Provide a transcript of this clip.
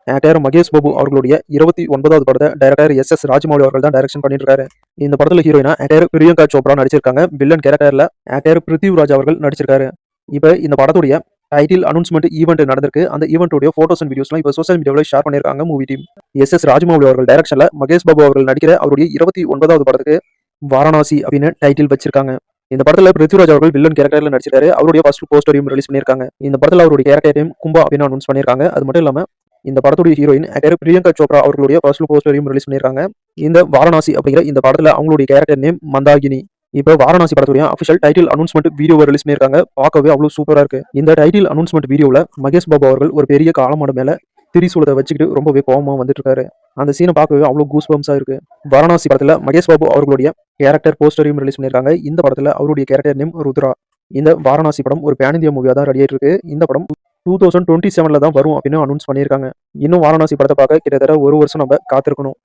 Actor Mahesh Babu அவர்களுடைய 29வது படத்தை director yes Rajamouli அவர்கள் தான் டைரக்ஷன் பண்ணிட்டு இருக்காரு. இந்த படத்துல ஹீரோயினா ஆக்டர் பிரியங்கா சோப்ரா நடிச்சிருக்காங்க. வில்லன் கேரக்டர்ல ஆக்டர் பிருத்திவிராஜ் அவர்கள் நடிச்சிருக்காரு. இப்ப இந்த படத்துடைய டைட்டில் அனௌன்ஸ்மெண்ட் ஈவெண்ட் நடந்திருக்கு. அந்த ஈவெண்ட்டுடைய போட்டோஸ் அண்ட் வீடியோஸ்லாம் இப்போ சோஷியல் மீடியாவில் ஷேர் பண்ணியிருக்காங்க மூவி டீம். எஸ் ராஜமௌலி அவர்கள் டைரக்ஷன்ல மகேஷ் பாபு அவர்கள் நடிக்கிற அவருடைய 29வது படத்துக்கு வாரணாசி அப்படின்னு டைட்டில் வச்சிருக்காங்க. இந்த படத்துல பிருத்திவிராஜ் அவர்கள் வில்லன் கேரக்டர்ல நடிச்சிருக்காரு. அவருடைய ஃபர்ஸ்ட் போஸ்டரையும் ரிலீஸ் பண்ணியிருக்காங்க. இந்த படத்துல அவருடைய கேரக்டரையும் கும்பா அப்படின்னு அனௌன்ஸ் பண்ணியிருக்காங்க. அது மட்டும் இல்லாம இந்த படத்துடைய ஹீரோயின் ஆக்டர் பிரியங்கா சோப்ரா அவர்களுடைய ஃபர்ஸ்ட் போஸ்டரையும் ரிலீஸ் பண்ணியிருக்காங்க. இந்த வாரணாசி அப்படிங்கிற இந்த படத்துல அவங்களுடைய கேரக்டர் நேம் மந்தாகினி. இப்போ வாரணாசி படத்துடைய அஃபிஷியல் டைட்டில் அனௌன்ஸ்மெண்ட் வீடியோவை ரிலீஸ் பண்ணியிருக்காங்க. பார்க்கவே அவ்வளவு சூப்பரா இருக்கு. இந்த டைட்டில் அனௌன்ஸ்மெண்ட் வீடியோவில் மகேஷ் பாபு அவர்கள் ஒரு பெரிய காலமாடு மேல திரிசூலத்தை வச்சுக்கிட்டு ரொம்பவே கோபமா வந்துட்டு இருக்காரு. அந்த சீனை பார்க்கவே அவ்வளவு கூஸ் பம்ஸா இருக்கு. வாரணாசி படத்துல மகேஷ் பாபு அவர்களுடைய கேரக்டர் போஸ்டரையும் ரிலீஸ் பண்ணியிருக்காங்க. இந்த படத்துல அவருடைய கேரக்டர் நேம் ருத்ரா. இந்த வாரணாசி படம் ஒரு பேன் இந்தியா மூவியா தான் ரெடி ஆயிட்டு இருக்கு. இந்த படம் 2027ல தான் வரும் அப்படின்னு அனௌன்ஸ் பண்ணியிருக்காங்க. இன்னும் வாரணாசி படத்தை பார்க்க கிட்டத்தட்ட ஒரு வருஷம் நம்ம காத்திருக்கணும்.